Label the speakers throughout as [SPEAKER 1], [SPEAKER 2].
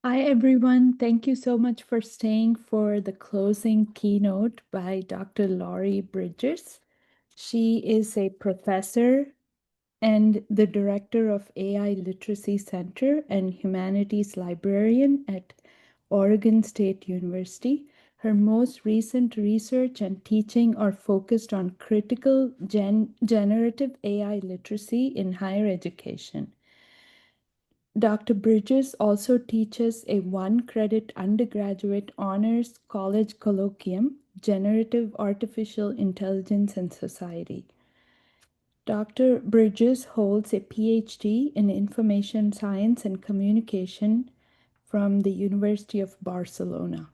[SPEAKER 1] Hi, everyone. Thank you so much for staying for the closing keynote by Dr. Laurie Bridges. She is a professor and the director of AI Literacy Center and humanities librarian at Oregon State University. Her most recent research and teaching are focused on critical generative AI literacy in higher education. Dr. Bridges also teaches a one-credit undergraduate honors college colloquium, Generative Artificial Intelligence and Society. Dr. Bridges holds a PhD in Information Science and Communication from the University of Barcelona.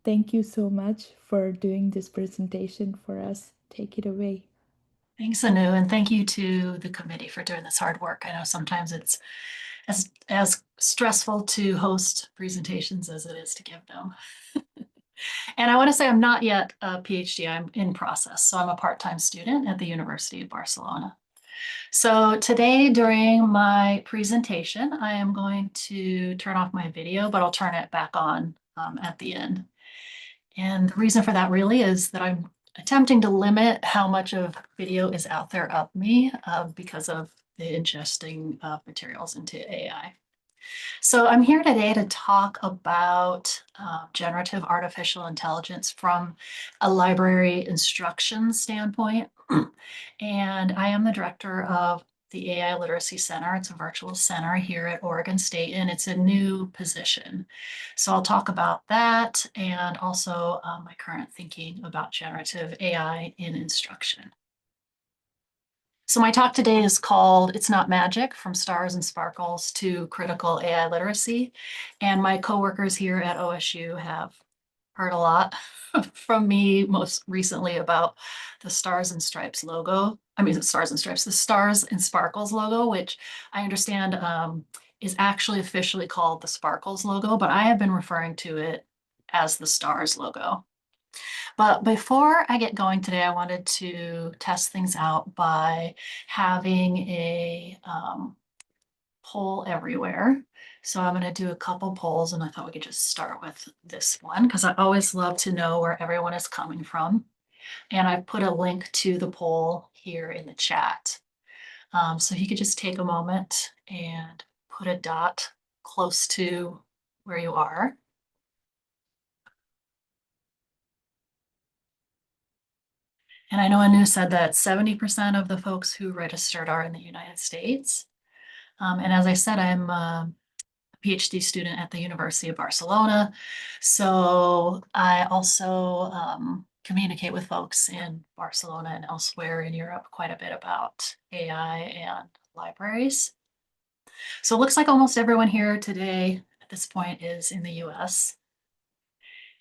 [SPEAKER 1] Thank you so much for doing this presentation for us. Take it away.
[SPEAKER 2] Thanks, Anu, and thank you to the committee for doing this hard work. I know sometimes it's as stressful to host presentations as it is to give them. And I want to say I'm not yet a PhD, I'm in process. So I'm a part-time student at the University of Barcelona. So today during my presentation, I am going to turn off my video, but I'll turn it back on at the end. And the reason for that really is that I'm attempting to limit how much of video is out there of me because of the ingesting of materials into AI. So I'm here today to talk about generative artificial intelligence from a library instruction standpoint. And I am the director of the AI Literacy Center. It's a virtual center here at Oregon State, and it's a new position. So I'll talk about that and also my current thinking about generative AI in instruction. So my talk today is called It's Not Magic, From Stars and Sparkles to Critical AI Literacy. And my coworkers here at OSU have heard a lot from me most recently about the Stars and Stripes logo. I mean, the Stars and Stripes, the Stars and Sparkles logo, which I understand is actually officially called the Sparkles logo, but I have been referring to it as the Stars logo. But before I get going today, I wanted to test things out by having a poll everywhere. So I'm going to do a couple polls, and I thought we could just start with this one because I always love to know where everyone is coming from. And I put a link to the poll here in the chat. So you could just take a moment and put a dot close to where you are. And I know Anu said that 70% of the folks who registered are in the United States. And as I said, I'm a PhD student at the University of Barcelona. So I also communicate with folks in Barcelona and elsewhere in Europe quite a bit about AI and libraries. So it looks like almost everyone here today at this point is in the US.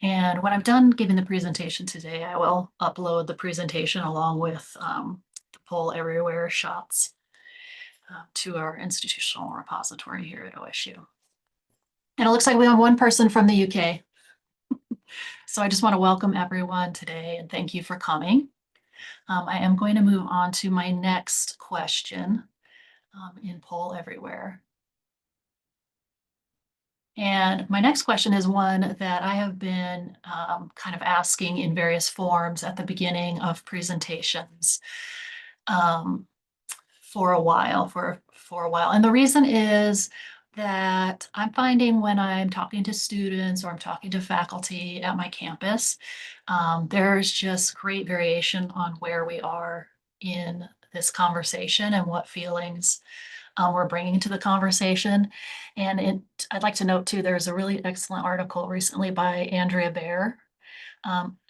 [SPEAKER 2] And when I'm done giving the presentation today, I will upload the presentation along with the poll everywhere shots to our institutional repository here at OSU. And it looks like we have one person from the UK. So I just want to welcome everyone today and thank you for coming. I am going to move on to my next question in poll everywhere. And my next question is one that I have been kind of asking in various forms at the beginning of presentations for a while. And the reason is that I'm finding when I'm talking to students or I'm talking to faculty at my campus, there's just great variation on where we are in this conversation and what feelings we're bringing to the conversation. And I'd like to note too, there's a really excellent article recently by Andrea Baer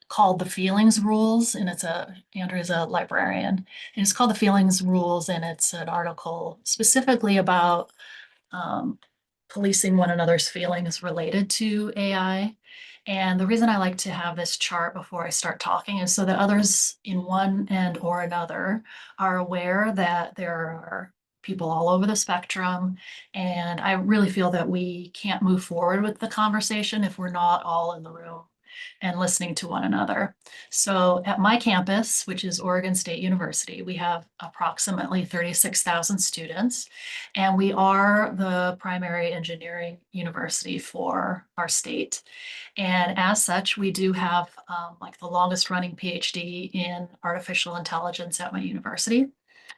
[SPEAKER 2] called The Feelings Rules, and Andrea's a librarian, and it's called The Feelings Rules, and it's an article specifically about policing one another's feelings related to AI. And the reason I like to have this chart before I start talking is so that others in one end or another are aware that there are people all over the spectrum. And I really feel that we can't move forward with the conversation if we're not all in the room and listening to one another. So at my campus, which is Oregon State University, we have approximately 36,000 students, and we are the primary engineering university for our state. And as such, we do have like the longest running PhD in artificial intelligence at my university.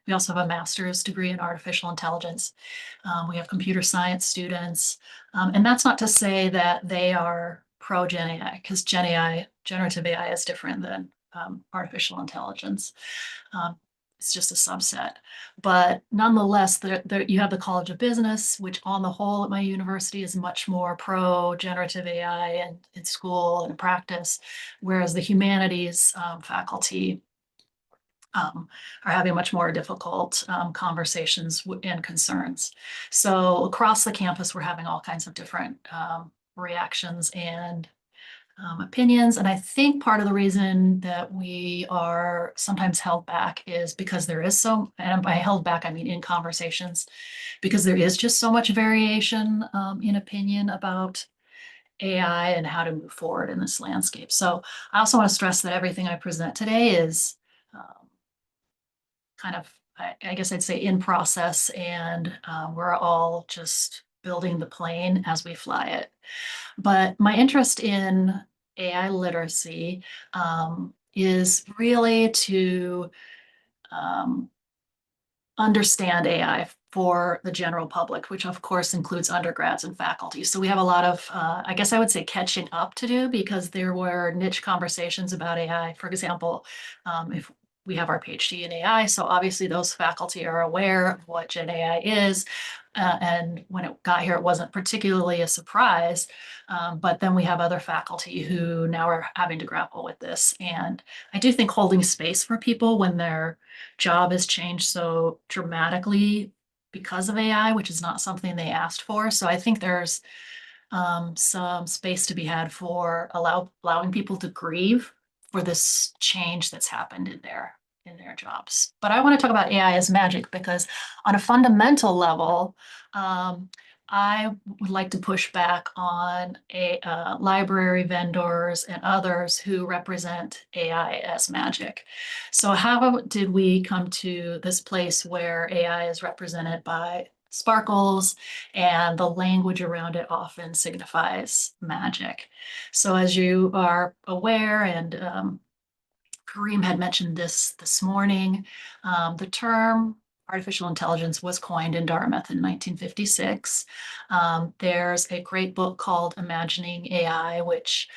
[SPEAKER 2] We also have a master's degree in artificial intelligence. We have computer science students. And that's not to say that they are pro Gen AI, because Gen AI, generative AI is different than artificial intelligence. Um, it's just a subset. But nonetheless, you have the College of Business, which on the whole at my university is much more pro generative AI and in school and practice, whereas the humanities faculty are having much more difficult conversations and concerns. So across the campus, we're having all kinds of different reactions and opinions. And I think part of the reason that we are sometimes held back is because there is so, and by held back, I mean in conversations, because there is just so much variation in opinion about AI and how to move forward in this landscape. So I also want to stress that everything I present today is kind of, I guess I'd say in process, and we're all just building the plane as we fly it. But my interest in AI literacy is really to um, understand AI for the general public, which of course includes undergrads and faculty. So we have a lot of, I guess I would say, catching up to do, because there were niche conversations about AI. For example, if we have our PhD in AI, so obviously those faculty are aware of what Gen AI is. And when it got here, it wasn't particularly a surprise. But then we have other faculty who now are having to grapple with this. And I do think holding space for people when their job has changed so dramatically because of AI, which is not something they asked for. So I think there's some space to be had for allowing people to grieve for this change that's happened in their jobs. But I want to talk about AI as magic because on a fundamental level, um, I would like to push back on library vendors and others who represent AI as magic. So how did we come to this place where AI is represented by sparkles and the language around it often signifies magic? So as you are aware, and Kareem had mentioned this morning, the term artificial intelligence was coined in Dartmouth in 1956. There's a great book called Imagining AI, which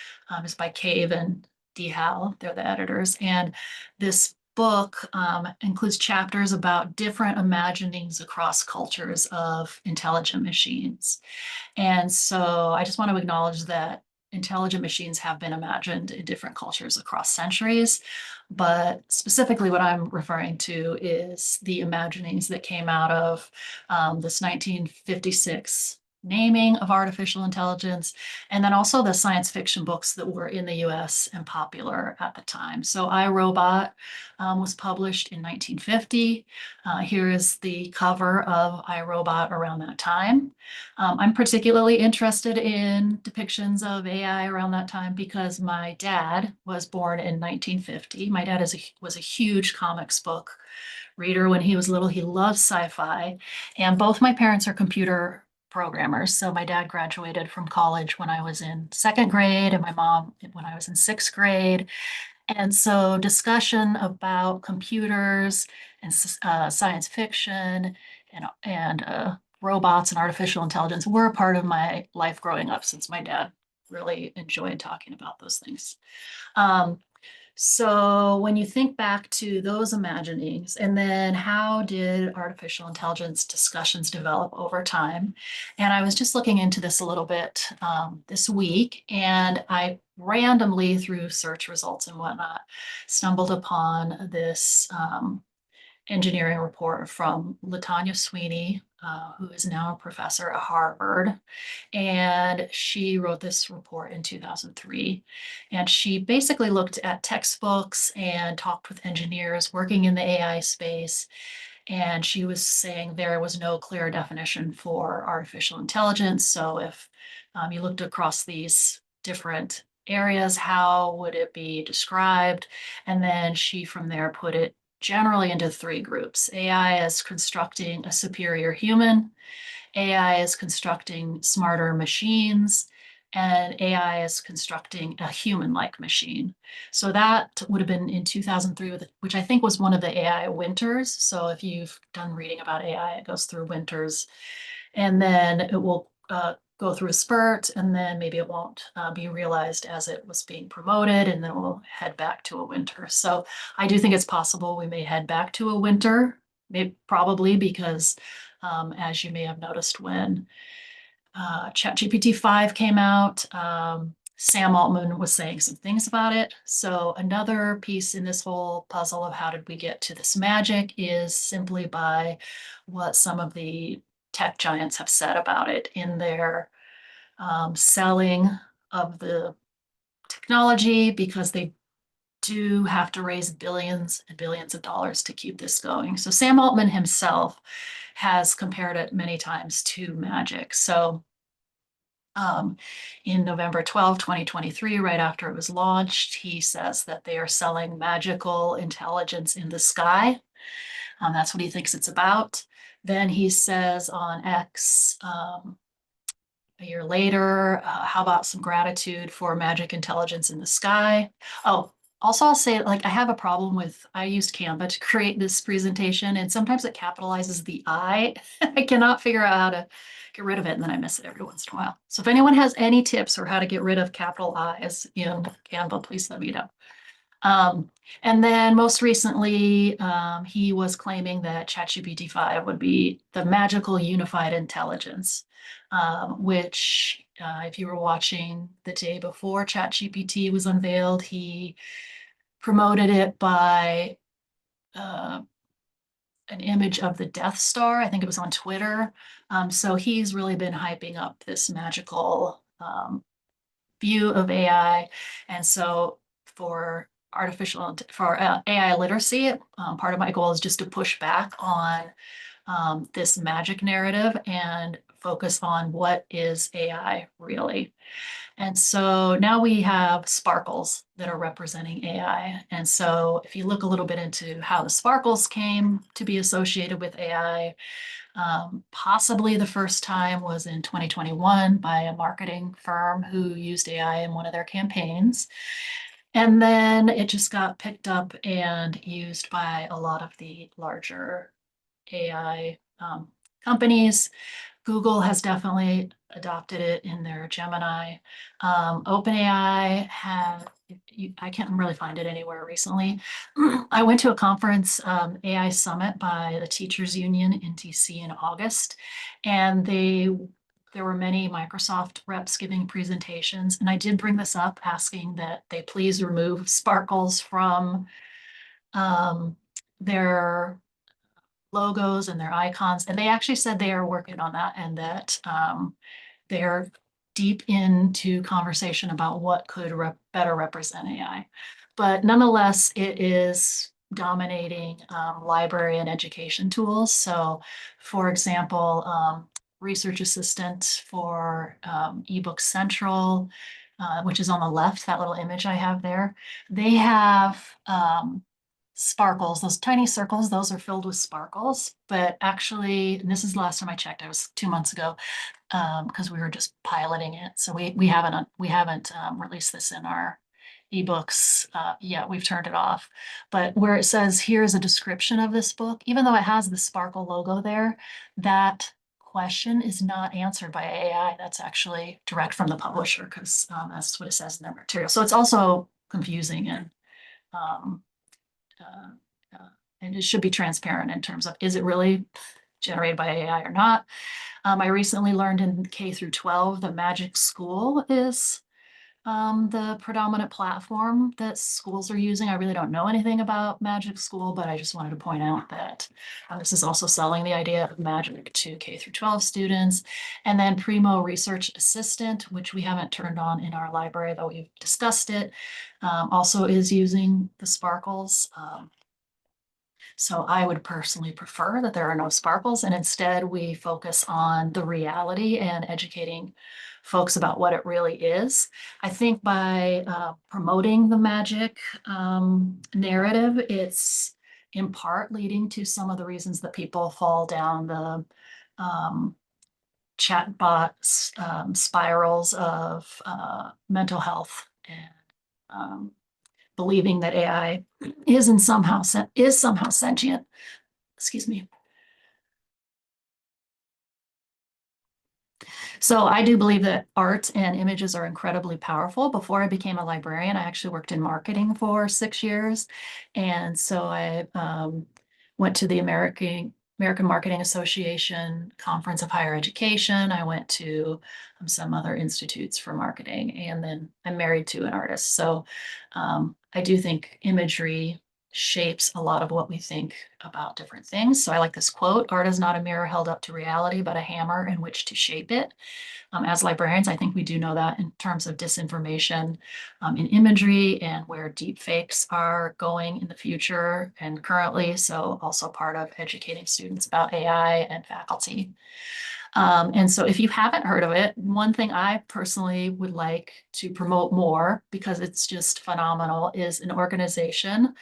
[SPEAKER 2] is by Cave and Dehal. They're the editors. And this book includes chapters about different imaginings across cultures of intelligent machines. And so I just want to acknowledge that intelligent machines have been imagined in different cultures across centuries. But specifically, what I'm referring to is the imaginings that came out of this 1956 naming of artificial intelligence, and then also the science fiction books that were in the US and popular at the time. So I, Robot was published in 1950. Here is the cover of I, Robot around that time. I'm particularly interested in depictions of AI around that time because my dad was born in 1950. My dad was a huge comics book reader when he was little. He loved sci-fi, and both my parents are computer programmers. So my dad graduated from college when I was in second grade, and my mom when I was in sixth grade. And so discussion about computers and science fiction and robots and artificial intelligence were a part of my life growing up, since my dad really enjoyed talking about those things. Um, so when you think back to those imaginings, and then how did artificial intelligence discussions develop over time? And I was just looking into this a little bit this week, and I randomly, through search results and whatnot, stumbled upon this engineering report from Latanya Sweeney, who is now a professor at Harvard. And she wrote this report in 2003. And she basically looked at textbooks and talked with engineers working in the AI space. And she was saying there was no clear definition for artificial intelligence. So if you looked across these different areas, how would it be described? And then she from there put it generally into three groups. AI is constructing a superior human, AI is constructing smarter machines, and AI is constructing a human-like machine. So that would have been in 2003, which I think was one of the AI winters. So if you've done reading about AI, it goes through winters, and then it will go through a spurt, and then maybe it won't be realized as it was being promoted, and then we'll head back to a winter. So I do think it's possible we may head back to a winter, maybe, probably because as you may have noticed when ChatGPT 5 came out, Sam Altman was saying some things about it. So another piece in this whole puzzle of how did we get to this magic is simply by what some of the tech giants have said about it in their selling of the technology, because they do have to raise billions and billions of dollars to keep this going. So Sam Altman himself has compared it many times to magic. So in November 12, 2023, right after it was launched, he says that they are selling magical intelligence in the sky. That's what he thinks it's about. Then he says on X, a year later, how about some gratitude for magic intelligence in the sky? Oh, also I'll say, like, I have a problem with, I used Canva to create this presentation, and sometimes it capitalizes the I. I cannot figure out how to get rid of it, and then I miss it every once in a while. So if anyone has any tips for how to get rid of capital I's in Canva, please let me know. Um, and then most recently, he was claiming that ChatGPT 5 would be the magical unified intelligence, which, if you were watching the day before ChatGPT was unveiled, he promoted it by uh, an image of the Death Star. I think it was on Twitter. So he's really been hyping up this magical view of AI. And so for AI literacy, part of my goal is just to push back on this magic narrative and focus on what is AI really. And so now we have sparkles that are representing AI. And so if you look a little bit into how the sparkles came to be associated with AI, possibly the first time was in 2021 by a marketing firm who used AI in one of their campaigns. And then it just got picked up and used by a lot of the larger AI companies. Google has definitely adopted it in their Gemini. OpenAI had, I can't really find it anywhere recently. I went to a conference, AI Summit by the Teachers Union in DC in August, and there were many Microsoft reps giving presentations, and I did bring this up, asking that they please remove sparkles from their logos and their icons. And they actually said they are working on that, and that they're deep into conversation about what could better represent AI. But nonetheless, it is dominating library and education tools. So, for example, Research Assistant for eBook Central, which is on the left, that little image I have there, they have sparkles, those tiny circles, those are filled with sparkles. But actually, and this is the last time I checked, it was 2 months ago, because we were just piloting it. So we haven't released this in our ebooks yet. We've turned it off. But where it says here's a description of this book, even though it has the sparkle logo there, that question is not answered by AI. That's actually direct from the publisher, because that's what it says in their material. So it's also confusing, um, uh, and it should be transparent in terms of, is it really generated by AI or not? I recently learned in K through 12, the Magic School is the predominant platform that schools are using. I really don't know anything about Magic School, but I just wanted to point out that this is also selling the idea of magic to K through 12 students. And then Primo Research Assistant, which we haven't turned on in our library, though we've discussed it, also is using the sparkles. So I would personally prefer that there are no sparkles, and instead we focus on the reality and educating folks about what it really is. I think by promoting the magic narrative, it's in part leading to some of the reasons that people fall down the um, chatbot spirals of mental health and um, believing that AI is somehow sentient. Excuse me. So I do believe that art and images are incredibly powerful. Before I became a librarian, I actually worked in marketing for 6 years. And so I went to the American Marketing Association Conference of Higher Education. I went to some other institutes for marketing, and then I'm married to an artist. So I do think imagery shapes a lot of what we think about different things. So I like this quote: art is not a mirror held up to reality, but a hammer in which to shape it. As librarians, I think we do know that in terms of disinformation in imagery and where deep fakes are going in the future and currently. So also part of educating students about AI and faculty. And so if you haven't heard of it, one thing I personally would like to promote more, because it's just phenomenal, is an organization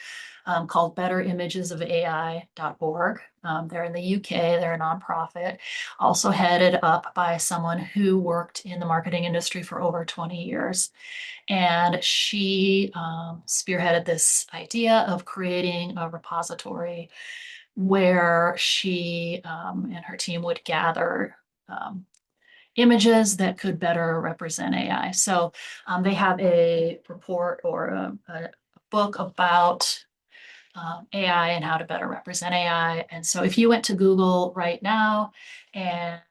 [SPEAKER 2] called betterimagesofai.org. They're in the UK, they're a nonprofit, also headed up by someone who worked in the marketing industry for over 20 years. And she spearheaded this idea of creating a repository where she and her team would gather um, images that could better represent AI. So they have a report or a book about AI and how to better represent AI. And so if you went to Google right now and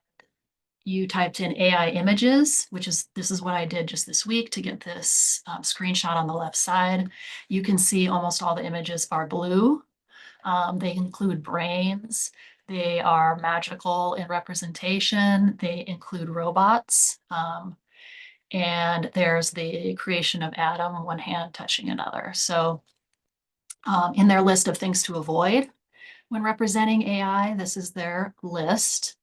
[SPEAKER 2] you typed in AI images, this is what I did just this week to get this screenshot on the left side, you can see almost all the images are blue. They include brains. They are magical in representation. They include robots. And there's the creation of Adam, one hand touching another. So in their list of things to avoid when representing AI, this is their list.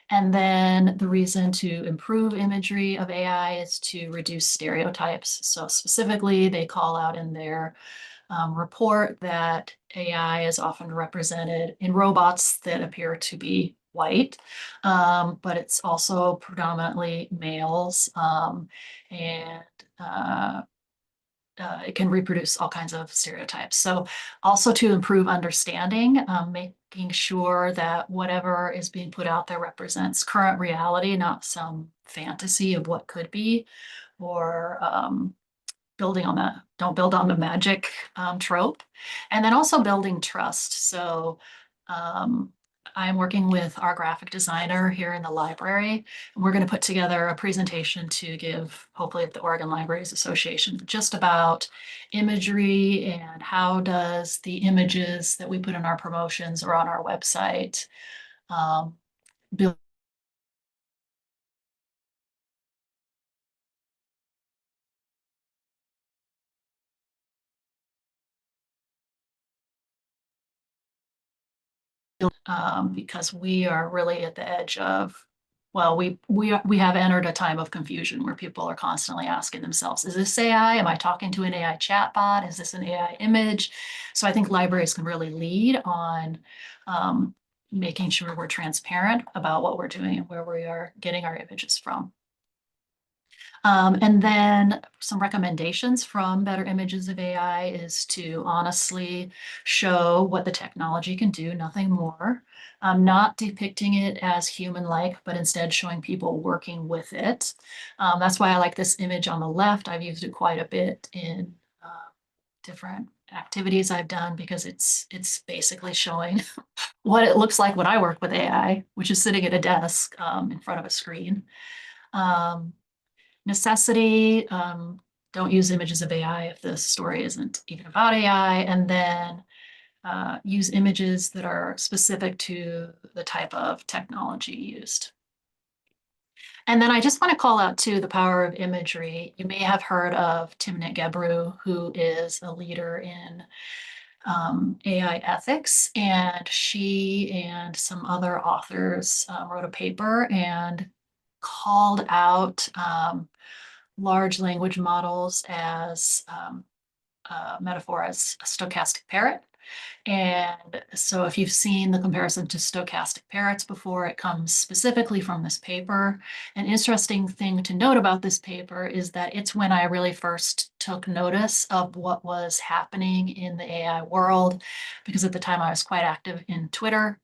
[SPEAKER 2] And then the reason to improve imagery of AI is to reduce stereotypes. So specifically, they call out in their report that AI is often represented in robots that appear to be white, but it's also predominantly males, and it can reproduce all kinds of stereotypes. So also to improve understanding, making sure that whatever is being put out there represents current reality, not some fantasy of what could be, or building on that, don't build on the magic trope. And then also building trust. So I'm working with our graphic designer here in the library, and we're going to put together a presentation to give, hopefully at the Oregon Libraries Association, just about imagery and how does the images that we put in our promotions or on our website build because we are really at the edge of, well, we have entered a time of confusion where people are constantly asking themselves, is this AI? Am I talking to an AI chatbot? Is this an AI image? So I think libraries can really lead on making sure we're transparent about what we're doing and where we are getting our images from. And then some recommendations from Better Images of AI is to honestly show what the technology can do, nothing more. Not depicting it as human-like, but instead showing people working with it. That's why I like this image on the left. I've used it quite a bit in different activities I've done because it's basically showing what it looks like when I work with AI, which is sitting at a desk in front of a screen. Um, Necessity, don't use images of AI if the story isn't even about AI, and then use images that are specific to the type of technology used. And then I just want to call out too the power of imagery. You may have heard of Timnit Gebru, who is a leader in AI ethics, and she and some other authors wrote a paper and called out large language models as metaphor as a stochastic parrot. And so if you've seen the comparison to stochastic parrots before, it comes specifically from this paper. An interesting thing to note about this paper is that it's when I really first took notice of what was happening in the AI world, because at the time I was quite active in Twitter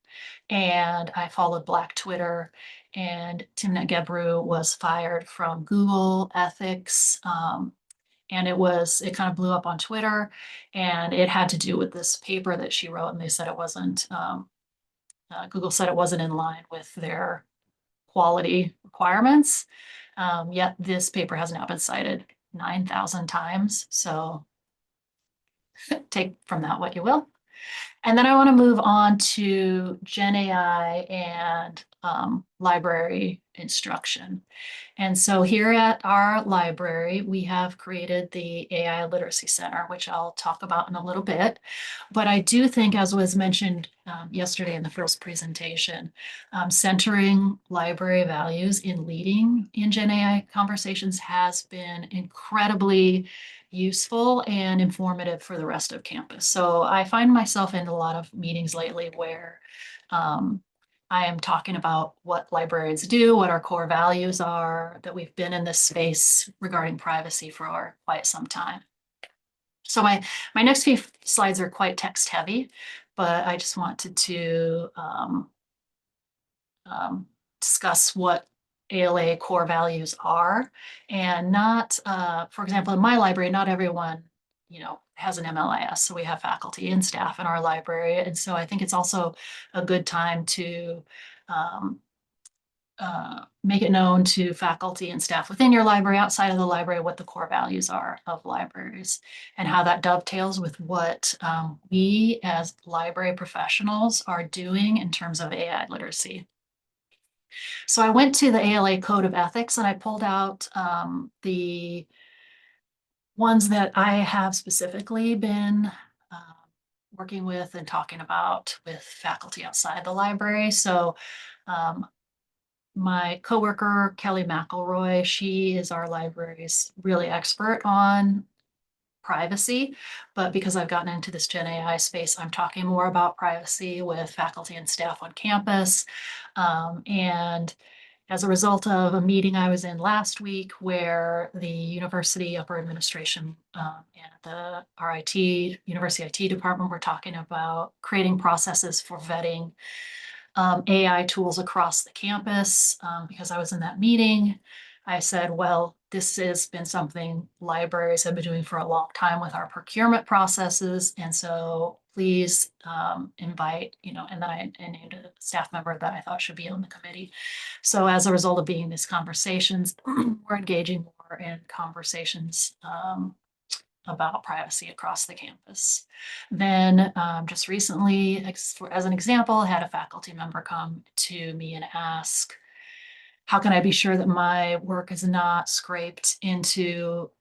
[SPEAKER 2] and I followed Black Twitter. And Timnit Gebru was fired from Google ethics. And it kind of blew up on Twitter, and it had to do with this paper that she wrote, and they said it wasn't, Google said it wasn't in line with their quality requirements. Yet this paper has now been cited 9,000 times. So take from that what you will. And then I want to move on to Gen AI and library instruction. And so here at our library, we have created the AI Literacy Center, which I'll talk about in a little bit. But I do think, as was mentioned yesterday in the first presentation, centering library values in leading in Gen AI conversations has been incredibly useful and informative for the rest of campus. So I find myself in a lot of meetings lately where um, I am talking about what librarians do, what our core values are, that we've been in this space regarding privacy for quite some time. So my next few slides are quite text heavy, but I just wanted to um, discuss what ALA core values are, and not, for example, in my library, not everyone, has an MLIS. So we have faculty and staff in our library. And so I think it's also a good time to um, make it known to faculty and staff within your library, outside of the library, what the core values are of libraries and how that dovetails with what we as library professionals are doing in terms of AI literacy. So I went to the ALA Code of Ethics and I pulled out the ones that I have specifically been working with and talking about with faculty outside the library. So um, my coworker, Kelly McElroy, she is our library's really expert on privacy, but because I've gotten into this Gen AI space, I'm talking more about privacy with faculty and staff on campus. And as a result of a meeting I was in last week where the university upper administration and the RIT, University IT department were talking about creating processes for vetting AI tools across the campus. Because I was in that meeting, I said, well, this has been something libraries have been doing for a long time with our procurement processes. And so please invite, and then I named a staff member that I thought should be on the committee. So as a result of being in these conversations, we're engaging more in conversations about privacy across the campus. Then just recently, as an example, I had a faculty member come to me and ask, how can I be sure that my work is not scraped into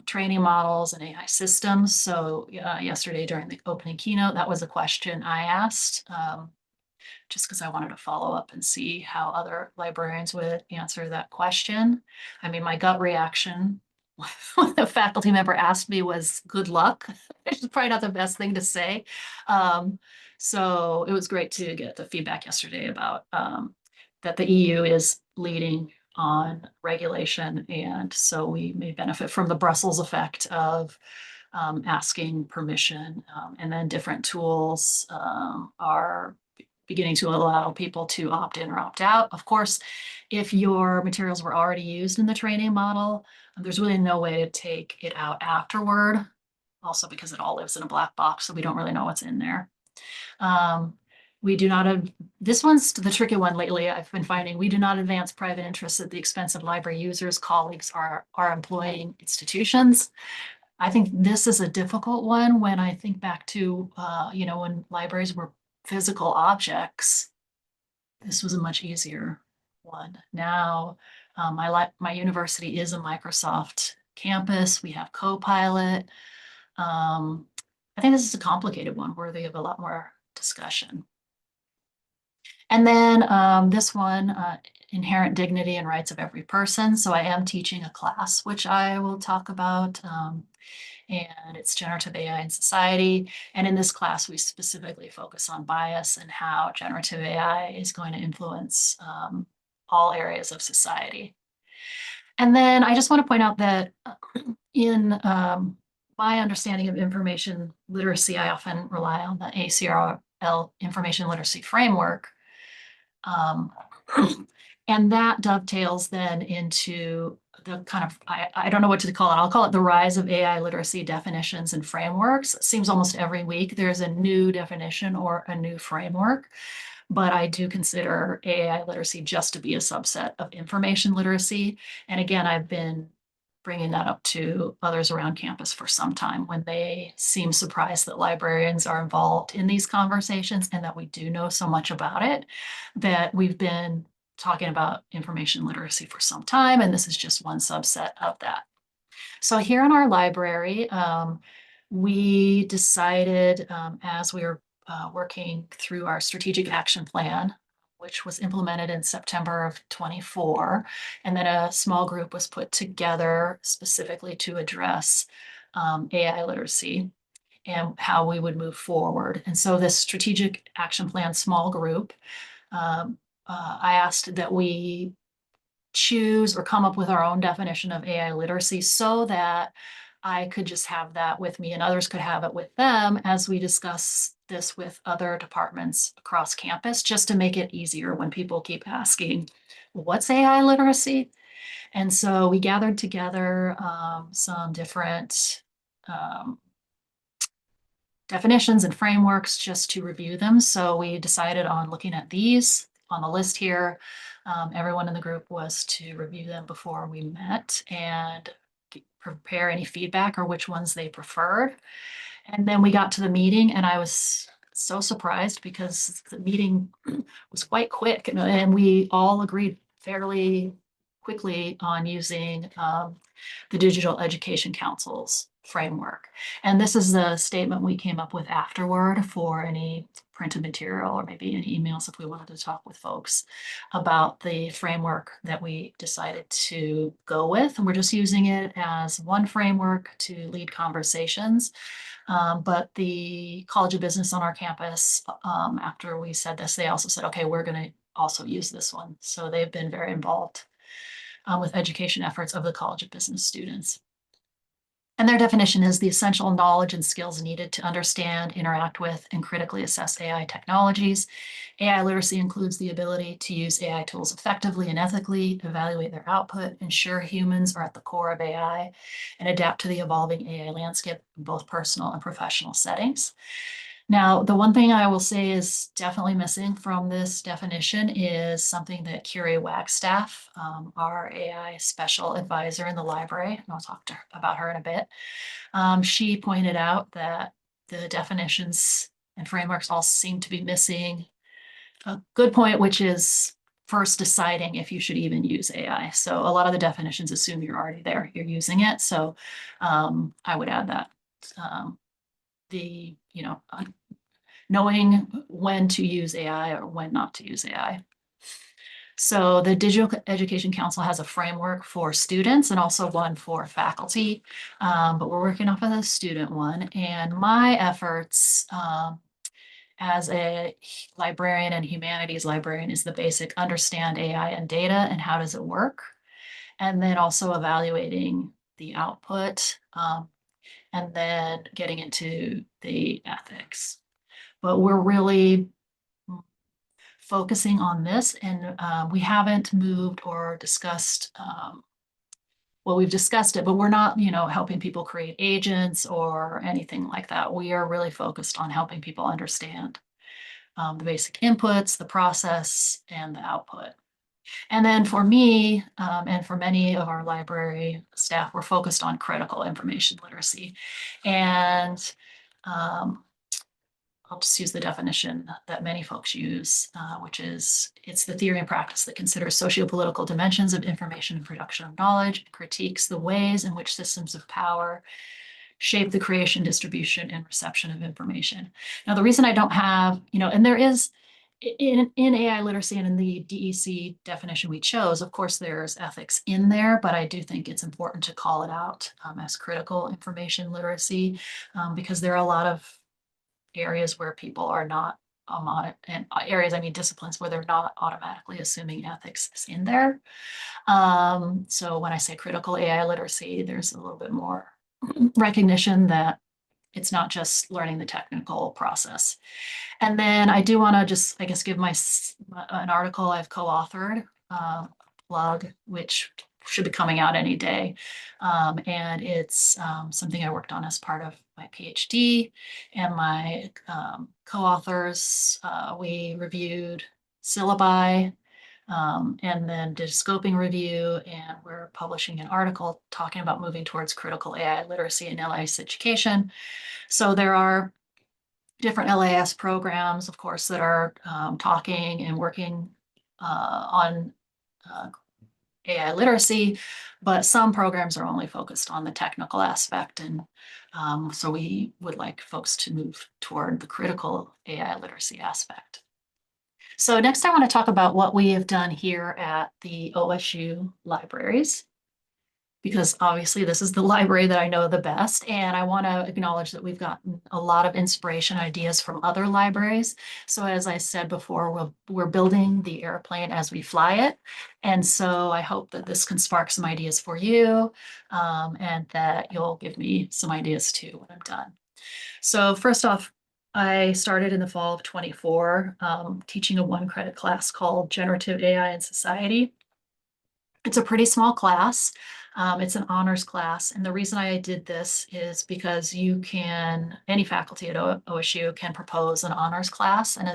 [SPEAKER 2] training models and AI systems? So yesterday during the opening keynote, that was a question I asked. Just because I wanted to follow up and see how other librarians would answer that question. I mean, my gut reaction when the faculty member asked me was good luck, which is probably not the best thing to say. So it was great to get the feedback yesterday about that the EU is leading on regulation. And so we may benefit from the Brussels effect of asking permission. And then different tools are beginning to allow people to opt in or opt out. Of course, if your materials were already used in the training model, there's really no way to take it out afterward. Also because it all lives in a black box, so we don't really know what's in there. We do not have, this one's the tricky one lately. I've been finding we do not advance private interests at the expense of library users, colleagues, or our employing institutions. I think this is a difficult one when I think back to, when libraries were physical objects. This was a much easier one. Now, my university is a Microsoft campus. We have Copilot. Um, I think this is a complicated one worthy of a lot more discussion. And then this one, inherent dignity and rights of every person. So I am teaching a class, which I will talk about, and it's generative AI in society. And in this class, we specifically focus on bias and how generative AI is going to influence all areas of society. And then I just want to point out that in my understanding of information literacy, I often rely on the ACRL information literacy framework. Um, and that dovetails then into the kind of, I don't know what to call it. I'll call it the rise of AI literacy definitions and frameworks. It seems almost every week there's a new definition or a new framework, but I do consider AI literacy just to be a subset of information literacy. And again, I've been bringing that up to others around campus for some time when they seem surprised that librarians are involved in these conversations and that we do know so much about it, that we've been talking about information literacy for some time, and this is just one subset of that. So here in our library, we decided as we were working through our strategic action plan, which was implemented in September of 24, and then a small group was put together specifically to address AI literacy and how we would move forward. And so this strategic action plan small group, I asked that we choose or come up with our own definition of AI literacy so that I could just have that with me and others could have it with them as we discuss this with other departments across campus, just to make it easier when people keep asking, what's AI literacy? And so we gathered together some different definitions and frameworks just to review them. So we decided on looking at these on the list here. Everyone in the group was to review them before we met and prepare any feedback or which ones they preferred. And then we got to the meeting and I was so surprised because the meeting was quite quick and we all agreed fairly quickly on using the Digital Education Council's framework. And this is the statement we came up with afterward for any printed material or maybe any emails if we wanted to talk with folks about the framework that we decided to go with. And we're just using it as one framework to lead conversations. But the College of Business on our campus, after we said this, they also said, okay, we're going to also use this one. So they've been very involved with education efforts of the College of Business students. And their definition is the essential knowledge and skills needed to understand, interact with, and critically assess AI technologies. AI literacy includes the ability to use AI tools effectively and ethically, evaluate their output, ensure humans are at the core of AI, and adapt to the evolving AI landscape in both personal and professional settings. Now, the one thing I will say is definitely missing from this definition is something that Curie Wagstaff, our AI special advisor in the library, and I'll talk about her in a bit. She pointed out that the definitions and frameworks all seem to be missing a good point, which is first deciding if you should even use AI. So a lot of the definitions assume you're already there, you're using it. So I would add that. Knowing when to use AI or when not to use AI. So the Digital Education Council has a framework for students and also one for faculty, but we're working off of the student one. And my efforts as a librarian and humanities librarian is the basic understand AI and data and how does it work, and then also evaluating the output, and then getting into the ethics. But we're really focusing on this and we haven't moved or discussed, well, we've discussed it, but we're not, helping people create agents or anything like that. We are really focused on helping people understand the basic inputs, the process, and the output. And then for me, and for many of our library staff, we're focused on critical information literacy. And I'll just use the definition that many folks use, which is it's the theory and practice that considers socio-political dimensions of information and production of knowledge, critiques the ways in which systems of power shape the creation, distribution, and reception of information. Now, the reason I don't have, and there is in AI literacy and in the DEC definition we chose, of course, there's ethics in there, but I do think it's important to call it out as critical information literacy because there are a lot of areas where people are not and areas, I mean disciplines where they're not automatically assuming ethics is in there. So when I say critical AI literacy, there's a little bit more recognition that it's not just learning the technical process. And then I do want to just, I guess, give an article I've co-authored, blog, which should be coming out any day. And it's something I worked on as part of my PhD and my co-authors. We reviewed syllabi and then did a scoping review, and we're publishing an article talking about moving towards critical AI literacy in LIS education. So there are different LAS programs, of course, that are talking and working on AI literacy, but some programs are only focused on the technical aspect. And so we would like folks to move toward the critical AI literacy aspect. So next I want to talk about what we have done here at the OSU libraries, because obviously this is the library that I know the best. And I want to acknowledge that we've gotten a lot of inspiration ideas from other libraries. So as I said before, we're building the airplane as we fly it. And so I hope that this can spark some ideas for you and that you'll give me some ideas too when I'm done. So first off, I started in the fall of 24 teaching a 1-credit class called Generative AI in Society. It's a pretty small class. It's an honors class. And the reason I did this is because any faculty at OSU can propose an honors class, and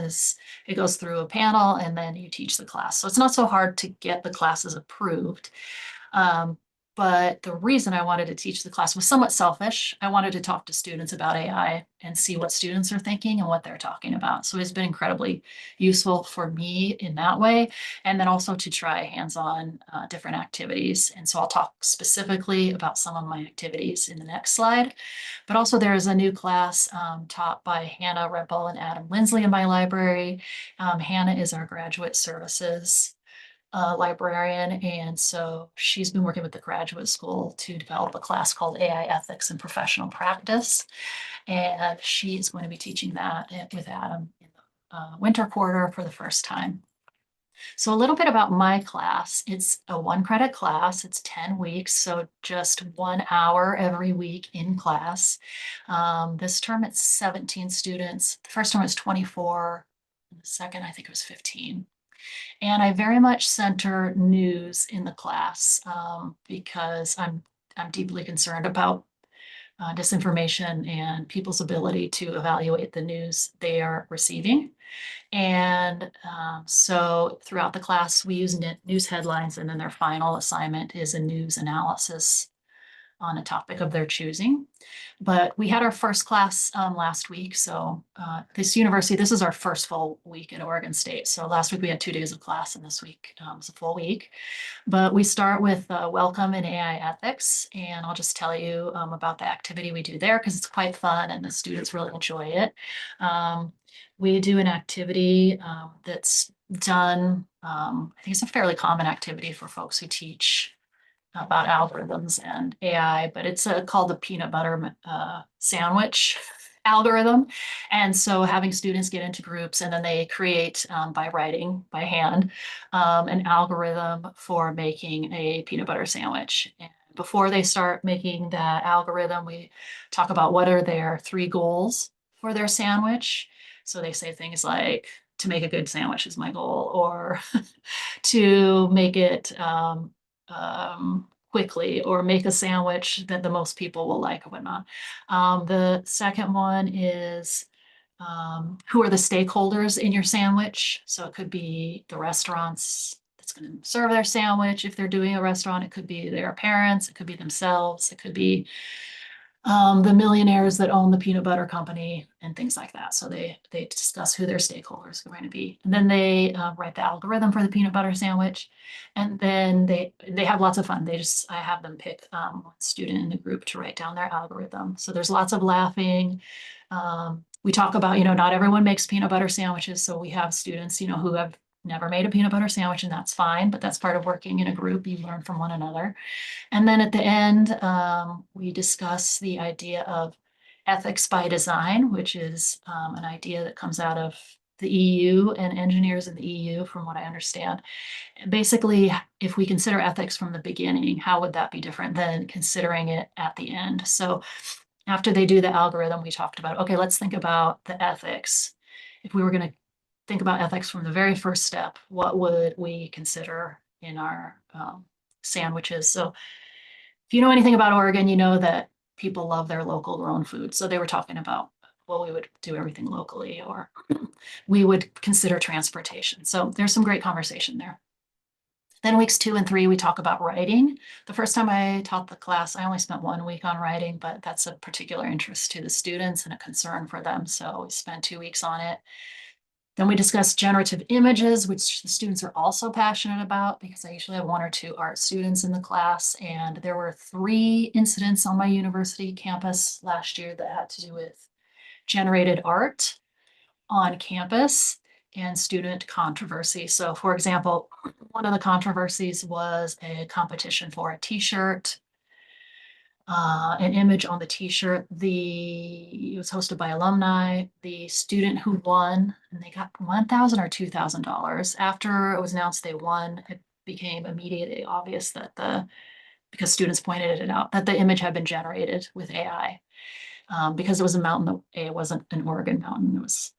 [SPEAKER 2] it goes through a panel and then you teach the class. So it's not so hard to get the classes approved. But the reason I wanted to teach the class was somewhat selfish. I wanted to talk to students about AI and see what students are thinking and what they're talking about. So it's been incredibly useful for me in that way. And then also to try hands-on different activities. And so I'll talk specifically about some of my activities in the next slide. But also there is a new class taught by Hannah Rempel and Adam Lindsley in my library. Hannah is our graduate services librarian. And so she's been working with the graduate school to develop a class called AI Ethics and Professional Practice. And she's going to be teaching that with Adam in the winter quarter for the first time. So a little bit about my class. It's a 1-credit class. It's 10 weeks, so just 1 hour every week in class. This term it's 17 students. The first term was 24. And the second, I think it was 15. And I very much center news in the class because I'm deeply concerned about disinformation and people's ability to evaluate the news they are receiving. And so throughout the class, we use news headlines, and then their final assignment is a news analysis on a topic of their choosing. But we had our first class last week. So this is our first full week at Oregon State. So last week we had 2 days of class, and this week is a full week. But we start with welcome in AI ethics. And I'll just tell you about the activity we do there because it's quite fun and the students really enjoy it. We do an activity that's done, I think it's a fairly common activity for folks who teach about algorithms and AI, but it's called the peanut butter sandwich algorithm. And so having students get into groups and then they create by writing by hand an algorithm for making a peanut butter sandwich. And before they start making that algorithm, we talk about what are their 3 goals for their sandwich. So they say things like, to make a good sandwich is my goal, or to make it quickly, or make a sandwich that the most people will like or whatnot. The second one is who are the stakeholders in your sandwich? So it could be the restaurants that's going to serve their sandwich. If they're doing a restaurant, it could be their parents, it could be themselves, it could be the millionaires that own the peanut butter company and things like that. So they discuss who their stakeholders are going to be, and then they write the algorithm for the peanut butter sandwich, and then they have lots of fun. I have them pick one student in the group to write down their algorithm. So there's lots of laughing. We talk about, not everyone makes peanut butter sandwiches, so we have students, who have never made a peanut butter sandwich, and that's fine. But that's part of working in a group. You learn from one another. And then at the end, we discuss the idea of ethics by design, which is an idea that comes out of the EU and engineers in the EU, from what I understand. And basically, if we consider ethics from the beginning, how would that be different than considering it at the end? So after they do the algorithm, we talked about, okay, let's think about the ethics. If we were going to think about ethics from the very first step, what would we consider in our sandwiches? So if you know anything about Oregon, you know that people love their local grown food. So they were talking about, well, we would do everything locally, or we would consider transportation. So there's some great conversation there. Then weeks 2 and 3, we talk about writing. The first time I taught the class, I only spent 1 week on writing, but that's a particular interest to the students and a concern for them. So we spent 2 weeks on it. Then we discussed generative images, which the students are also passionate about, because I usually have 1 or 2 art students in the class. And there were 3 incidents on my university campus last year that had to do with generated art on campus and student controversy. So, for example, one of the controversies was a competition for a t-shirt, an image on the t-shirt. It was hosted by alumni. The student who won, and they got $1,000 or $2,000. After it was announced they won, it became immediately obvious that because students pointed it out, that the image had been generated with AI, because it was a mountain. It wasn't an Oregon mountain. It was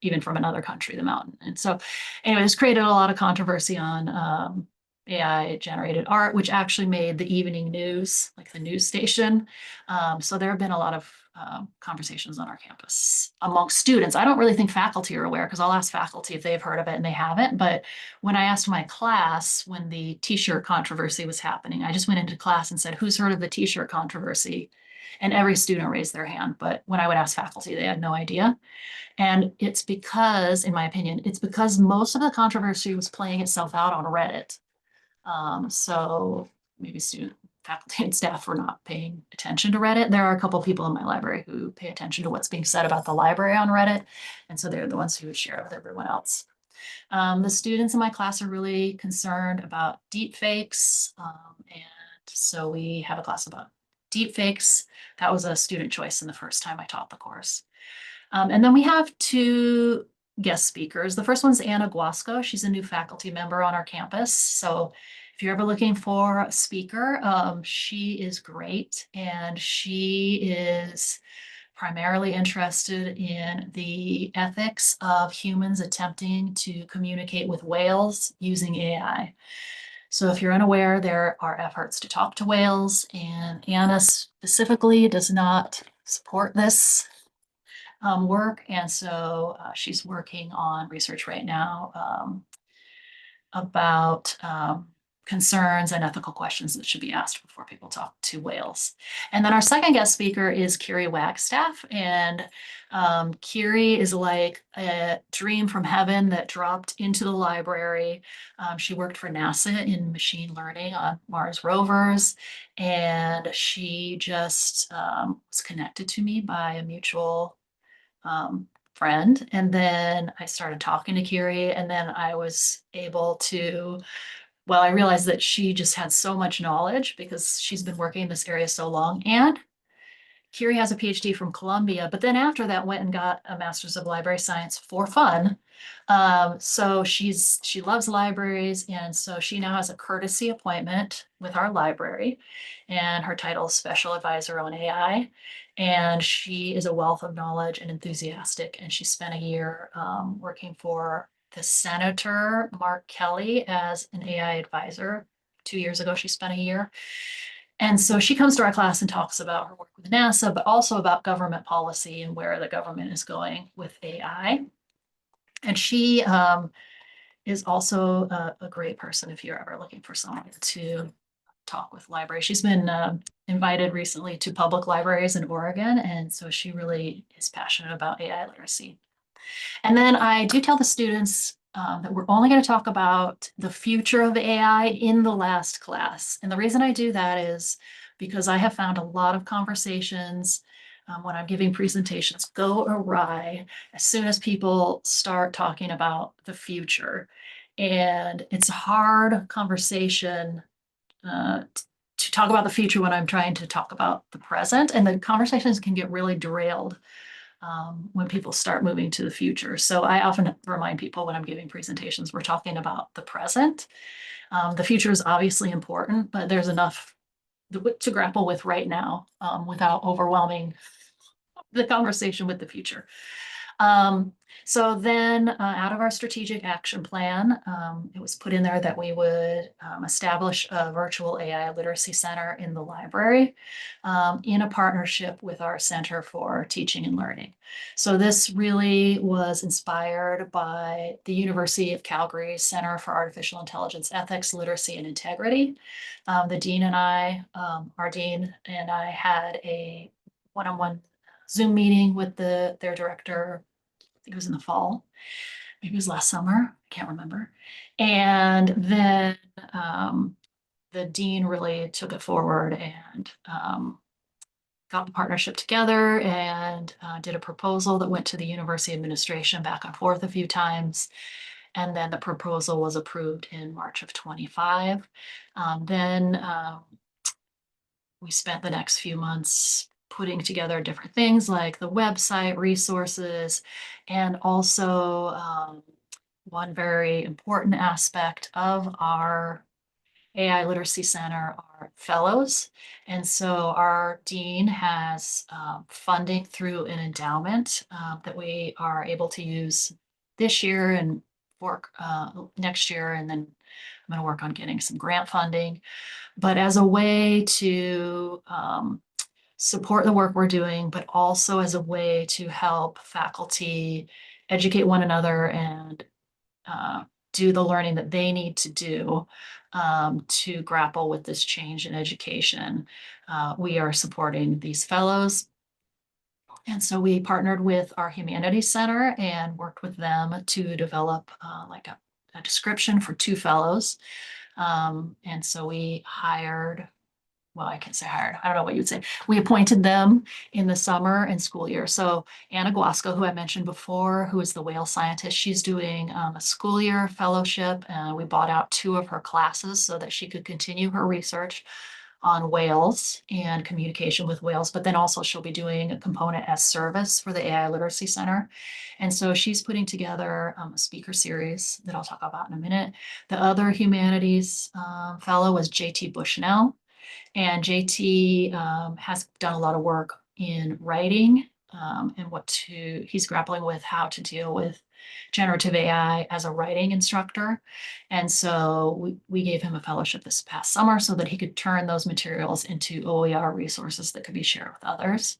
[SPEAKER 2] even from another country, the mountain. And so, anyway, this created a lot of controversy on AI generated art, which actually made the evening news, like the news station. So there have been a lot of conversations on our campus among students. I don't really think faculty are aware, because I'll ask faculty if they've heard of it, and they haven't. But when I asked my class when the t-shirt controversy was happening, I just went into class and said, who's heard of the t-shirt controversy? And every student raised their hand. But when I would ask faculty, they had no idea. And it's because, in my opinion, it's because most of the controversy was playing itself out on Reddit. So maybe student, faculty, and staff were not paying attention to Reddit. There are a couple of people in my library who pay attention to what's being said about the library on Reddit. And so they're the ones who would share it with everyone else. The students in my class are really concerned about deep fakes. And so we have a class about deep fakes. That was a student choice in the first time I taught the course. And then we have 2 guest speakers. The first one's Anna Guasco. She's a new faculty member on our campus. So if you're ever looking for a speaker, she is great. And she is primarily interested in the ethics of humans attempting to communicate with whales using AI. So if you're unaware, there are efforts to talk to whales, and Anna specifically does not support this work. And so she's working on research right now about concerns and ethical questions that should be asked before people talk to whales. And then our second guest speaker is Kiri Wagstaff. And Kiri is like a dream from heaven that dropped into the library. She worked for NASA in machine learning on Mars rovers. And she just was connected to me by a mutual friend. And then I started talking to Kiri, and then I was able to, well, I realized that she just had so much knowledge because she's been working in this area so long. And Kiri has a PhD from Columbia, but then after that went and got a master's of library science for fun. So she loves libraries, and so she now has a courtesy appointment with our library, and her title is Special Advisor on AI. And she is a wealth of knowledge and enthusiastic, and she spent a year working for the Senator Mark Kelly as an AI advisor. 2 years ago, she spent a year. And so she comes to our class and talks about her work with NASA, but also about government policy and where the government is going with AI. And she is also a great person if you're ever looking for someone to talk with libraries. She's been invited recently to public libraries in Oregon, and so she really is passionate about AI literacy. And then I do tell the students that we're only going to talk about the future of AI in the last class. And the reason I do that is because I have found a lot of conversations when I'm giving presentations go awry as soon as people start talking about the future. And it's a hard conversation to talk about the future when I'm trying to talk about the present. And the conversations can get really derailed when people start moving to the future. So I often remind people when I'm giving presentations, we're talking about the present. The future is obviously important, but there's enough to grapple with right now without overwhelming the conversation with the future. Um, so then out of our strategic action plan, it was put in there that we would establish a virtual AI literacy center in the library in a partnership with our Center for Teaching and Learning. So this really was inspired by the University of Calgary's Center for Artificial Intelligence Ethics, Literacy, and Integrity. The dean and I, our dean and I had a one-on-one Zoom meeting with their director. I think it was in the fall, maybe it was last summer, I can't remember. And then the dean really took it forward and got the partnership together and did a proposal that went to the university administration back and forth a few times. And then the proposal was approved in March of 25. Then we spent the next few months putting together different things like the website, resources, and also one very important aspect of our AI Literacy Center are fellows. And so our dean has funding through an endowment that we are able to use this year and work next year. And then I'm going to work on getting some grant funding. But as a way to support the work we're doing, but also as a way to help faculty educate one another and uh, do the learning that they need to do to grapple with this change in education. We are supporting these fellows. And so we partnered with our Humanities Center and worked with them to develop like a description for two fellows. And so we hired, well, I can't say hired, I don't know what you'd say. We appointed them in the summer and school year. So Anna Guasco, who I mentioned before, who is the whale scientist, she's doing a school year fellowship. We bought out two of her classes so that she could continue her research on whales and communication with whales, but then also she'll be doing a component as service for the AI Literacy Center. And so she's putting together a speaker series that I'll talk about in a minute. The other humanities fellow was JT Bushnell. And JT has done a lot of work in writing and he's grappling with how to deal with generative AI as a writing instructor. And so we gave him a fellowship this past summer so that he could turn those materials into OER resources that could be shared with others.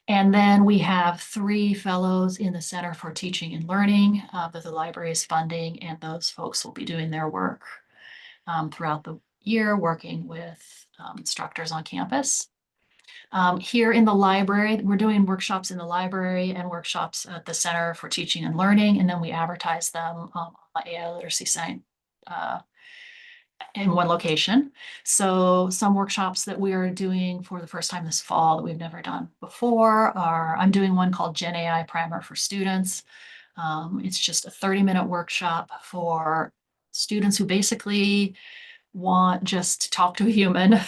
[SPEAKER 2] And then we have three fellows in the Center for Teaching and Learning that the library is funding, and those folks will be doing their work throughout the year, working with instructors on campus. Here in the library, we're doing workshops in the library and workshops at the Center for Teaching and Learning, and then we advertise them on the AI literacy site in one location. So some workshops that we are doing for the first time this fall that we've never done before are, I'm doing one called GenAI Primer for Students. It's just a 30-minute workshop for students who basically want just to talk to a human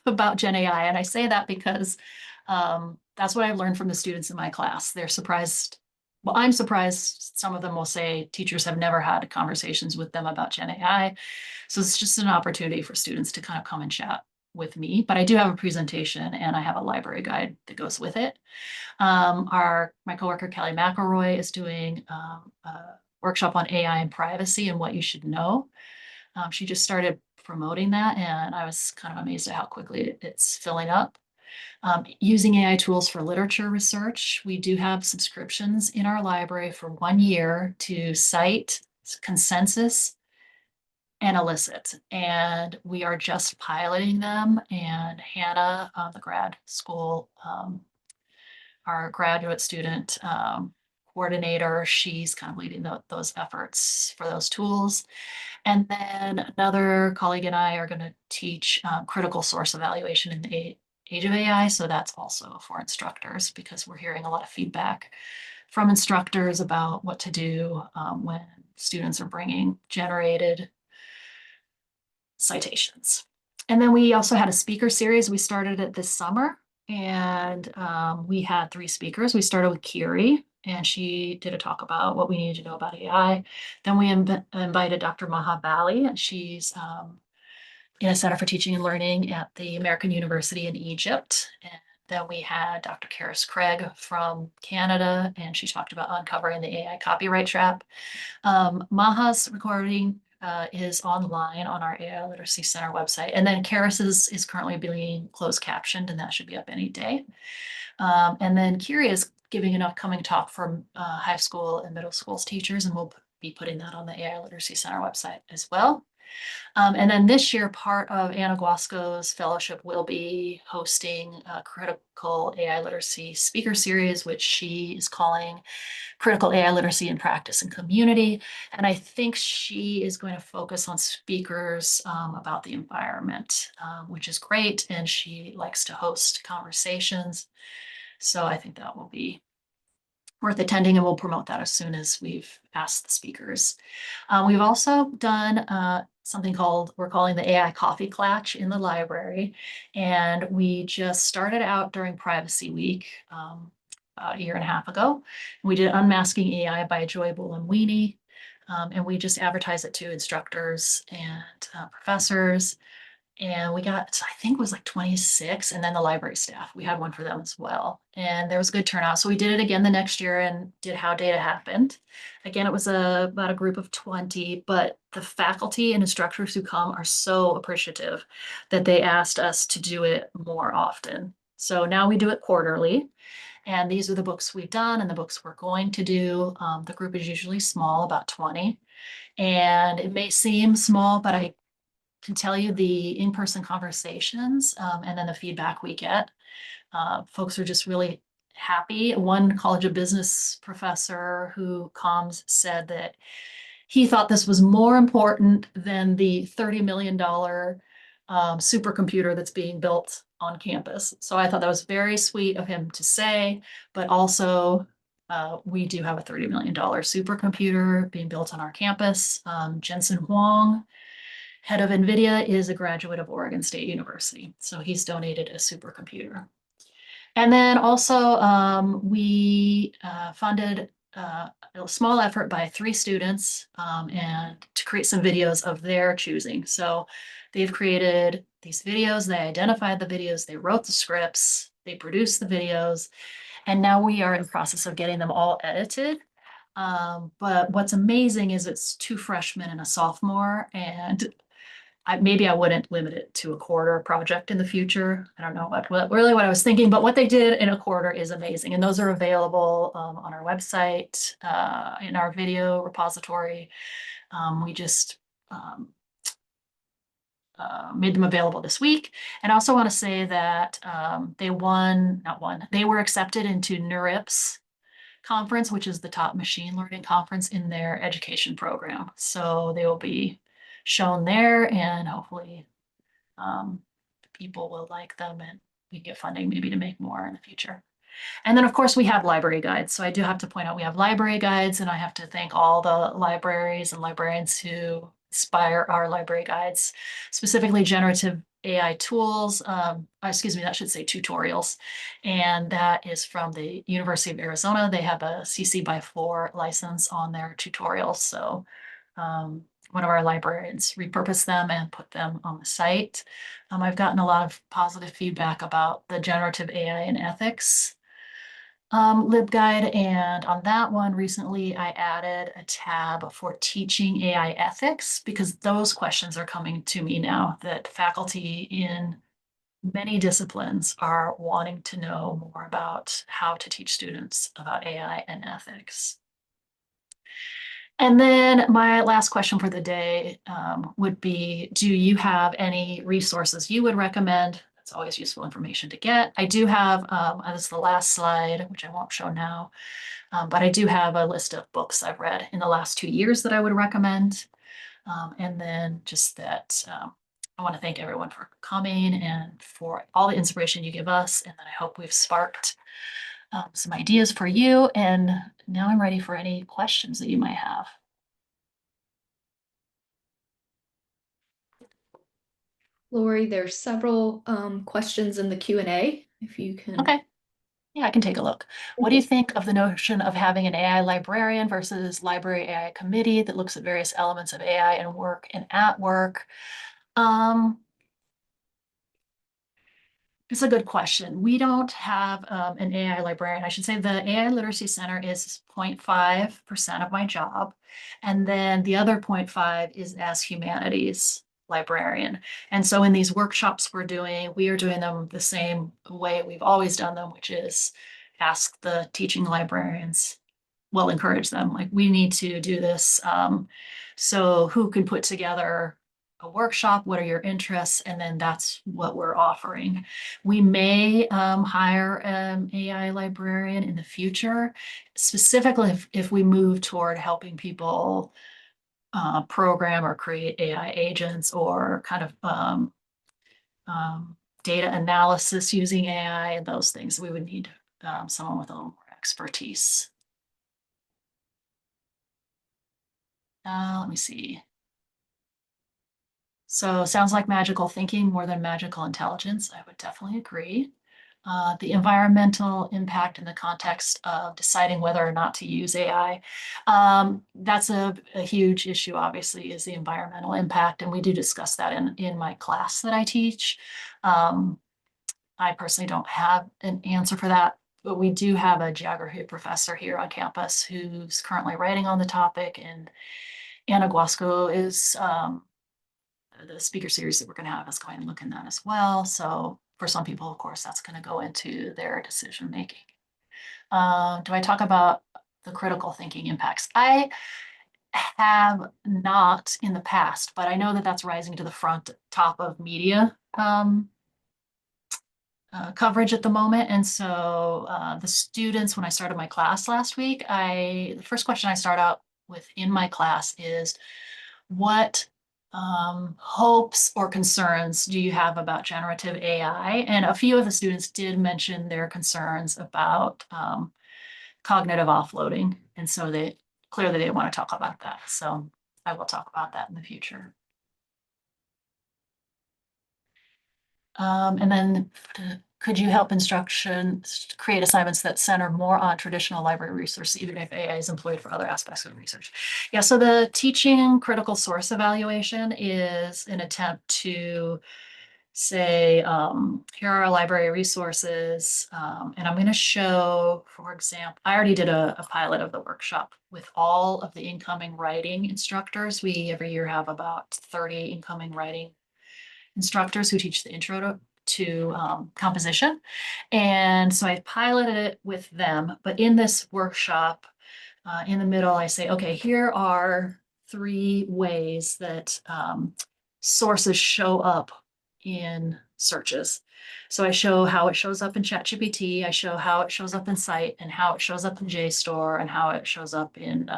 [SPEAKER 2] about Gen AI. And I say that because that's what I've learned from the students in my class. They're surprised. Well, I'm surprised some of them will say teachers have never had conversations with them about Gen AI. So it's just an opportunity for students to kind of come and chat with me. But I do have a presentation and I have a library guide that goes with it. My coworker Kelly McElroy is doing a workshop on AI and privacy and what you should know. She just started promoting that, and I was kind of amazed at how quickly it's filling up. Using AI tools for literature research, we do have subscriptions in our library for 1 year to cite consensus and elicit. And we are just piloting them. And Hannah, the grad school, our graduate student coordinator, she's kind of leading those efforts for those tools. And then another colleague and I are going to teach critical source evaluation in the age of AI. So that's also for instructors because we're hearing a lot of feedback from instructors about what to do when students are bringing generated citations. And then we also had a speaker series. We started it this summer and we had 3 speakers. We started with Kiri and she did a talk about what we needed to know about AI. Then we invited Dr. Maha Bali and she's in a Center for Teaching and Learning at the American University in Egypt. And then we had Dr. Karis Craig from Canada and she talked about uncovering the AI copyright trap. Maha's recording is online on our AI Literacy Center website. And then Karis's is currently being closed captioned, and that should be up any day. And then Kiri is giving an upcoming talk for high school and middle schools teachers, and we'll be putting that on the AI Literacy Center website as well. And then this year, part of Anna Guasco's fellowship will be hosting a critical AI literacy speaker series, which she is calling Critical AI Literacy in Practice and Community. And I think she is going to focus on speakers about the environment, which is great. And she likes to host conversations. So I think that will be worth attending, and we'll promote that as soon as we've asked the speakers. We've also done something we're calling the AI Coffee Clatch in the library. And we just started out during Privacy Week about a year and a half ago. We did Unmasking AI by Joy Buolamwini. And we just advertised it to instructors and professors. And we got, I think it was like 26, and then the library staff, we had one for them as well. And there was good turnout. So we did it again the next year and did How Data Happened. Again, it was about a group of 20, but the faculty and instructors who come are so appreciative that they asked us to do it more often. So now we do it quarterly. And these are the books we've done and the books we're going to do. The group is usually small, about 20. And it may seem small, but I can tell you the in-person conversations and then the feedback we get. Folks are just really happy. One College of Business professor who comes said that he thought this was more important than the $30 million supercomputer that's being built on campus. So I thought that was very sweet of him to say, but also we do have a $30 million supercomputer being built on our campus. Jensen Huang, head of NVIDIA, is a graduate of Oregon State University. So he's donated a supercomputer. And then also we funded a small effort by 3 students and to create some videos of their choosing. So they've created these videos, they identified the videos, they wrote the scripts, they produced the videos, and now we are in the process of getting them all edited. But what's amazing is it's 2 freshmen and a sophomore, and maybe I wouldn't limit it to a quarter project in the future. I don't know really what I was thinking, but what they did in a quarter is amazing. And those are available on our website, in our video repository. We just made them available this week. And I also want to say that they were accepted into NeurIPS conference, which is the top machine learning conference in their education program. So they will be shown there and hopefully people will like them and we get funding maybe to make more in the future. And then, of course, we have library guides. So I do have to point out we have library guides, and I have to thank all the libraries and librarians who inspire our library guides, specifically generative AI tools. Excuse me, that should say tutorials. And that is from the University of Arizona. They have a CC by 4 license on their tutorials. So one of our librarians repurposed them and put them on the site. I've gotten a lot of positive feedback about the generative AI and ethics LibGuide, and on that one recently I added a tab for teaching AI ethics because those questions are coming to me now that faculty in many disciplines are wanting to know more about how to teach students about AI and ethics. And then my last question for the day would be, do you have any resources you would recommend? That's always useful information to get. I do have, this is the last slide, which I won't show now, but I do have a list of books I've read in the last 2 years that I would recommend. And then just that I want to thank everyone for coming and for all the inspiration you give us. And then I hope we've sparked some ideas for you. And now I'm ready for any questions that you might have.
[SPEAKER 3] Lori, there's several questions in the Q&A, if you can.
[SPEAKER 2] Okay. Yeah, I can take a look. What do you think of the notion of having an AI librarian versus library AI committee that looks at various elements of AI and work and at work? Um, It's a good question. We don't have an AI librarian. I should say the AI Literacy Center is 0.5% of my job. And then the other 0.5 is as humanities librarian. And so in these workshops we are doing them the same way we've always done them, which is ask the teaching librarians, well, encourage them, like, we need to do this. So who can put together a workshop? What are your interests? And then that's what we're offering. We may hire an AI librarian in the future, specifically if we move toward helping people program or create AI agents or kind of data analysis using AI and those things. We would need someone with a little more expertise. Let me see. So sounds like magical thinking more than magical intelligence. I would definitely agree. The environmental impact in the context of deciding whether or not to use AI. That's a huge issue, obviously, is the environmental impact. And we do discuss that in my class that I teach. I personally don't have an answer for that, but we do have a geography professor here on campus who's currently writing on the topic, and Anna Guasco is the speaker series that we're going to have is going to look in that as well. So for some people, of course, that's going to go into their decision making. Do I talk about the critical thinking impacts? I have not in the past, but I know that that's rising to the top of media coverage at the moment. And so the students, when I started my class last week, the first question I start out with in my class is, what hopes or concerns do you have about generative AI? And a few of the students did mention their concerns about cognitive offloading. And so they clearly they want to talk about that. So I will talk about that in the future. And then could you help instruction create assignments that center more on traditional library resources, even if AI is employed for other aspects of research? Yeah, so the teaching critical source evaluation is an attempt to say, here are our library resources. And I'm going to show, for example, I already did a pilot of the workshop with all of the incoming writing instructors. We every year have about 30 incoming writing instructors who teach the intro to composition. And so I piloted it with them. But in this workshop, in the middle, I say, okay, here are 3 ways that sources show up in searches. So I show how it shows up in ChatGPT, I show how it shows up in Cite, and how it shows up in JSTOR, and how it shows up in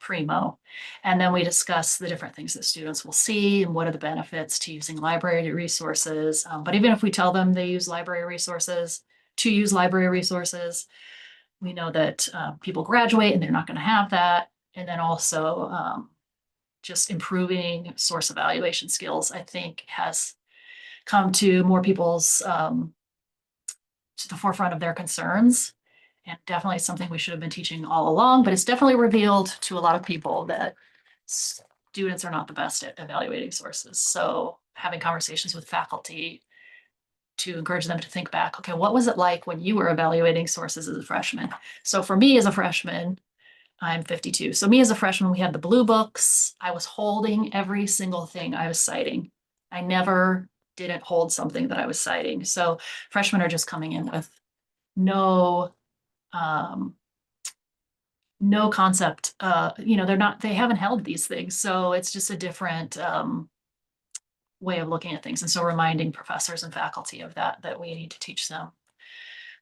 [SPEAKER 2] Primo. And then we discuss the different things that students will see and what are the benefits to using library resources. But even if we tell them they use library resources, to use library resources, we know that people graduate and they're not going to have that. And then also just improving source evaluation skills, I think, has come to more people's to the forefront of their concerns, and definitely something we should have been teaching all along. But it's definitely revealed to a lot of people that students are not the best at evaluating sources. So having conversations with faculty to encourage them to think back, okay, what was it like when you were evaluating sources as a freshman? So for me as a freshman, I'm 52. So me as a freshman, we had the blue books. I was holding every single thing I was citing. I never didn't hold something that I was citing. So freshmen are just coming in with no um, no concept, they haven't held these things. So it's just a different way of looking at things. And so reminding professors and faculty of that we need to teach them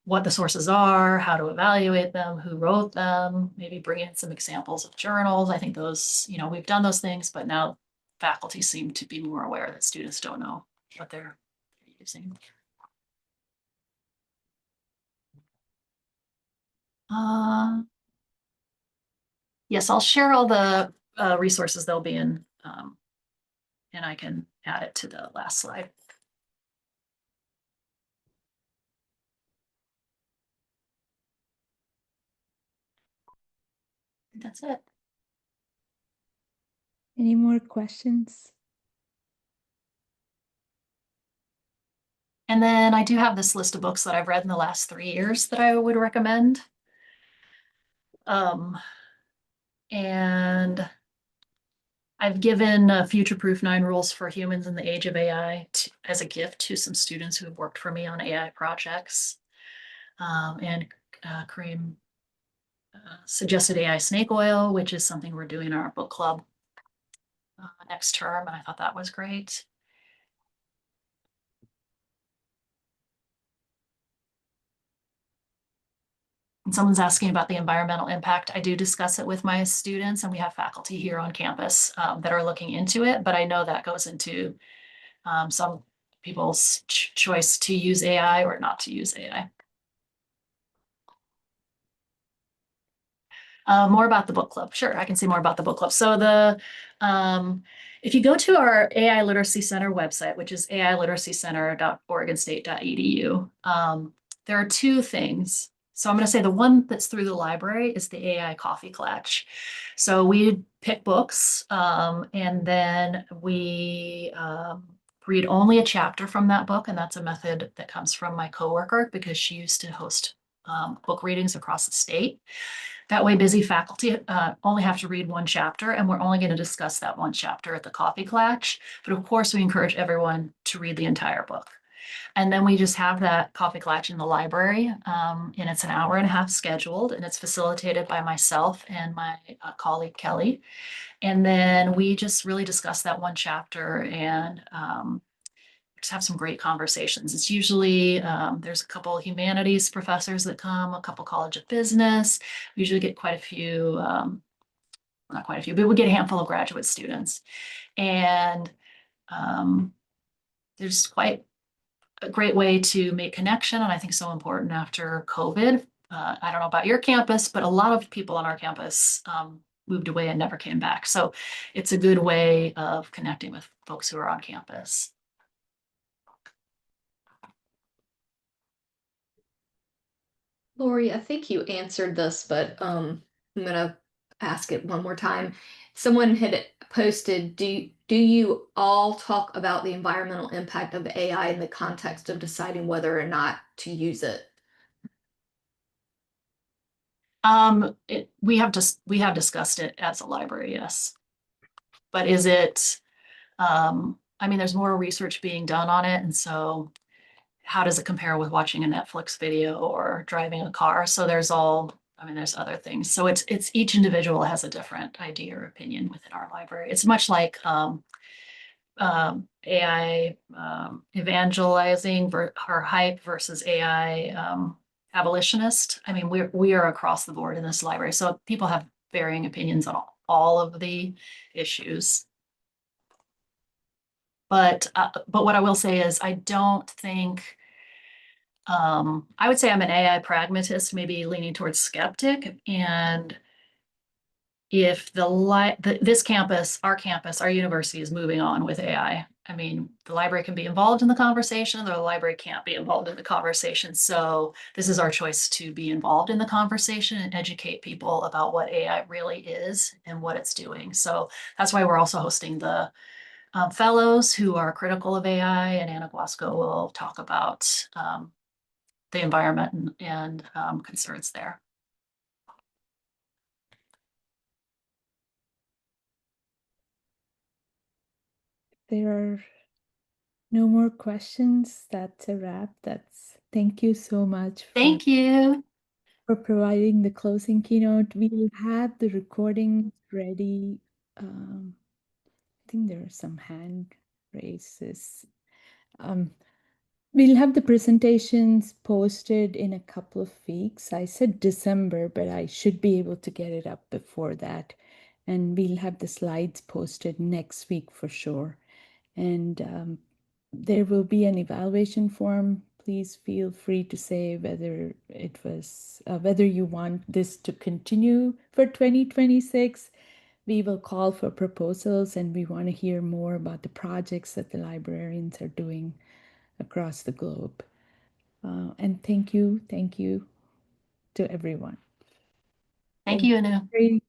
[SPEAKER 2] what the sources are, how to evaluate them, who wrote them, maybe bring in some examples of journals. I think those, we've done those things, but now faculty seem to be more aware that students don't know what they're using. Yes, I'll share all the resources they'll be in, and I can add it to the last slide. That's it.
[SPEAKER 1] Any more questions?
[SPEAKER 2] And then I do have this list of books that I've read in the last 3 years that I would recommend. And I've given Future-Proof 9 Rules for Humans in the Age of AI as a gift to some students who have worked for me on AI projects. And Kareem suggested AI snake oil, which is something we're doing in our book club next term. And I thought that was great. And someone's asking about the environmental impact. I do discuss it with my students, and we have faculty here on campus that are looking into it, but I know that goes into some people's choice to use AI or not to use AI. More about the book club. Sure, I can say more about the book club. So if you go to our AI Literacy Center website, which is ailiteracycenter.oregonstate.edu, there are 2 things. So I'm going to say the one that's through the library is the AI Coffee Clatch. So we pick books, and then we read only a chapter from that book, and that's a method that comes from my coworker because she used to host book readings across the state. That way, busy faculty only have to read 1 chapter, and we're only going to discuss that 1 chapter at the coffee clatch. But of course, we encourage everyone to read the entire book. And then we just have that coffee clatch in the library, and it's an hour-and-a-half scheduled, and it's facilitated by myself and my colleague, Kelly. And then we just really discuss that 1 chapter and just have some great conversations. It's usually, there's a couple of humanities professors that come, a couple College of Business. We usually get quite a few, not quite a few, but we get a handful of graduate students. And there's quite a great way to make connection, and I think so important after COVID. I don't know about your campus, but a lot of people on our campus moved away and never came back. So it's a good way of connecting with folks who are on campus.
[SPEAKER 3] Lori, I think you answered this, but I'm gonna ask it one more time. Someone had posted, do you all talk about the environmental impact of AI in the context of deciding whether or not to use it?
[SPEAKER 2] We have discussed it as a library, yes. But is it, I mean, there's more research being done on it, and so how does it compare with watching a Netflix video or driving a car? So there's other things. So it's each individual has a different idea or opinion within our library. It's much like AI evangelizing or hype versus AI abolitionist. I mean, we are across the board in this library, so people have varying opinions on all of the issues. But what I will say is, I don't think. I would say I'm an AI pragmatist, maybe leaning towards skeptic, and if this campus, our university is moving on with AI. I mean, the library can be involved in the conversation, the library can't be involved in the conversation. So this is our choice to be involved in the conversation and educate people about what AI really is and what it's doing. So that's why we're also hosting the fellows who are critical of AI, and Anna Guasco will talk about the environment and concerns there.
[SPEAKER 1] There are no more questions. That's a wrap. Thank you so much.
[SPEAKER 2] Thank you.
[SPEAKER 1] for providing the closing keynote. We'll have the recordings ready. I think there are some hand raises. We'll have the presentations posted in a couple of weeks. I said December, but I should be able to get it up before that. And we'll have the slides posted next week for sure. And there will be an evaluation form. Please feel free to say whether it was whether you want this to continue for 2026. We will call for proposals, and we want to hear more about the projects that the librarians are doing across the globe. And thank you to everyone.
[SPEAKER 2] Thank you, Anu.
[SPEAKER 1] Very